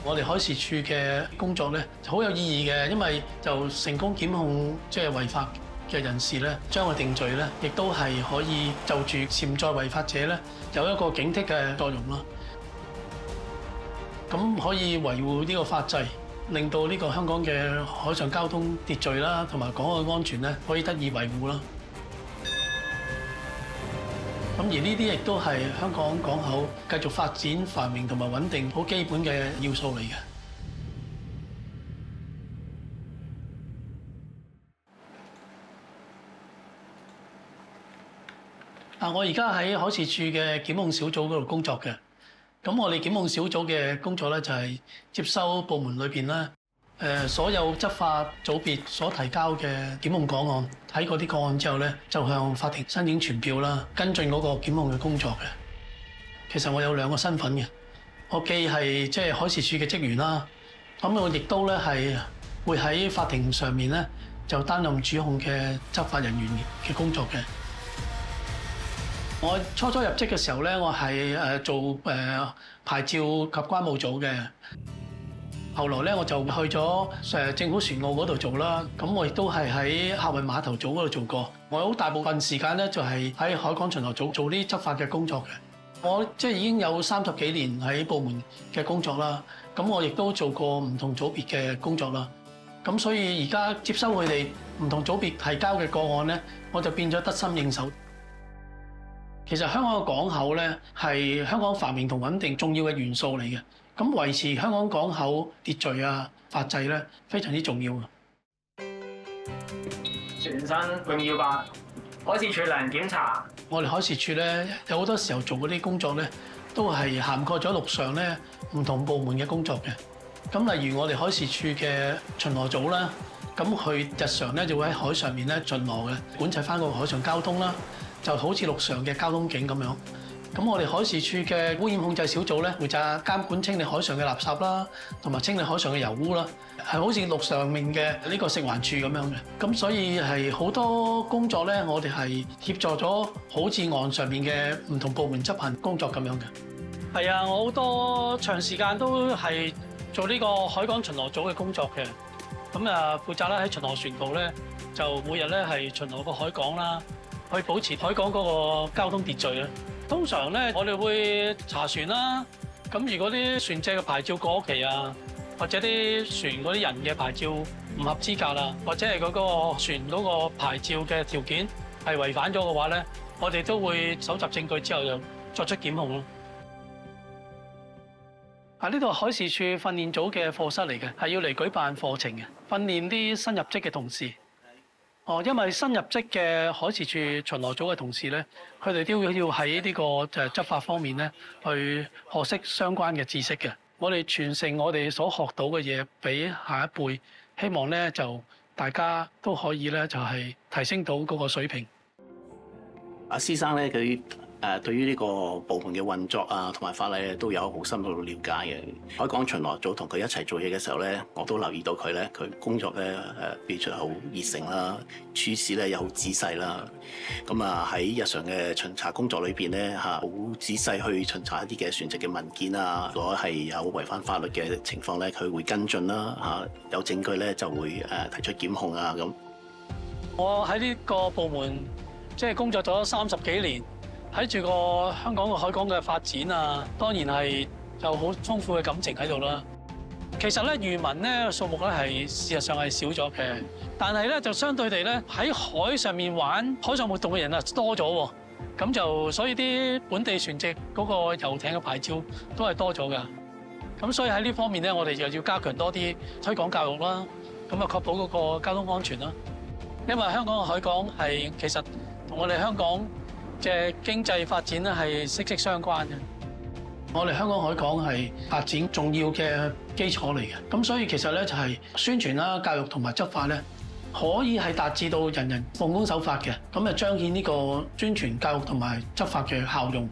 我哋海事處嘅工作咧好有意義嘅，因為就成功檢控違法嘅人士咧，將佢定罪咧，亦都係可以就住潛在違法者咧有一個警惕嘅作用啦。咁可以維護呢個法制，令到呢個香港嘅海上交通秩序啦，同埋港口安全咧可以得以維護啦。咁而呢啲亦都係香港港口繼續發展繁榮同埋穩定好基本嘅要素嚟嘅。我而家喺海事處嘅檢控小組嗰度工作嘅。咁我哋檢控小組嘅工作咧就係接收部門裏邊咧所有執法組別所提交嘅檢控個案，睇過啲個案之後咧，就向法庭申請傳票啦，跟進嗰個檢控嘅工作嘅。其實我有兩個身份嘅，我既係海事處嘅職員啦，咁我亦都咧係會喺法庭上面咧就擔任主控嘅執法人員嘅工作嘅。我初入職嘅時候咧，我係做牌照及關務組嘅。後來咧，我就去咗政府船澳嗰度做啦。咁我亦都係喺客運碼頭組嗰度做過。我好大部分時間咧就係喺海港巡邏組做啲執法嘅工作嘅。我已經有30幾年喺部門嘅工作啦。咁我亦都做過唔同組別嘅工作啦。咁所以而家接收佢哋唔同組別提交嘅個案咧，我就變咗得心應手。其實香港嘅港口咧係香港繁榮同穩定重要嘅元素嚟嘅，咁維持香港港口秩序啊、法制咧非常之重要啊。船身榮耀吧，海事處人檢查。我哋海事處咧有好多時候做嗰啲工作咧，都係涵蓋咗陸上咧唔同部門嘅工作嘅。咁例如我哋海事處嘅巡邏組啦，咁佢日常咧就會喺海上面咧巡邏嘅，管制翻個海上交通啦。就好似陸上嘅交通警咁樣，咁我哋海事處嘅污染控制小組咧，負責監管清理海上嘅垃圾啦，同埋清理海上嘅油污啦，係好似陸上面嘅呢個食環署咁樣嘅。咁所以係好多工作咧，我哋係協助咗好似岸上面嘅唔同部門執行工作咁樣嘅。係啊，我好多長時間都係做呢個海港巡邏組嘅工作嘅。咁負責咧喺巡邏船度咧，就每日咧係巡邏個海港啦。去保持海港嗰個交通秩序咧，通常咧我哋會查船啦。咁如果啲船隻嘅牌照過期啊，或者啲船嗰啲人嘅牌照唔合資格啦，或者係嗰個船嗰個牌照嘅條件係違反咗嘅話咧，我哋都會搜集證據之後就作出檢控咯。呢度係海事處訓練組嘅課室嚟嘅，係要嚟舉辦課程嘅，訓練啲新入職嘅同事。因為新入職嘅海事處巡邏組嘅同事咧，佢哋都要喺呢個執法方面咧，去學識相關嘅知識嘅。我哋傳承我哋所學到嘅嘢俾下一輩，希望咧就大家都可以咧就係提升到嗰個水平。阿施生咧，佢對於呢個部門嘅運作啊，同埋法例咧都有好深入嘅了解嘅。海港巡邏組同佢一齊做嘢嘅時候咧，我都留意到佢咧，佢工作咧表現出好熱誠啦，處事咧又好仔細啦。咁喺日常嘅巡查工作裏邊咧好仔細去巡查一啲嘅船隻嘅文件啊，如果係有違反法律嘅情況咧，佢會跟進啦有證據咧就會提出檢控啊咁。我喺呢個部門工作咗30幾年。睇住個香港個海港嘅發展啊，當然係有好豐富嘅感情喺度啦。其實咧漁民咧數目咧係事實上係少咗嘅，但係咧就相對地咧喺海上面玩海上活動嘅人啊多咗喎，咁就所以啲本地船隻嗰個遊艇嘅牌照都係多咗㗎。咁所以喺呢方面咧，我哋就要加強多啲推廣教育啦，咁確保嗰個交通安全啦。因為香港嘅海港係其實同我哋香港嘅經濟發展咧係息息相關嘅。我哋香港海港係發展重要嘅基礎嚟嘅，咁所以其實咧就係宣傳啦、教育同埋執法咧，可以係達至到人人奉公守法嘅，咁啊彰顯呢個宣傳教育同埋執法嘅效用。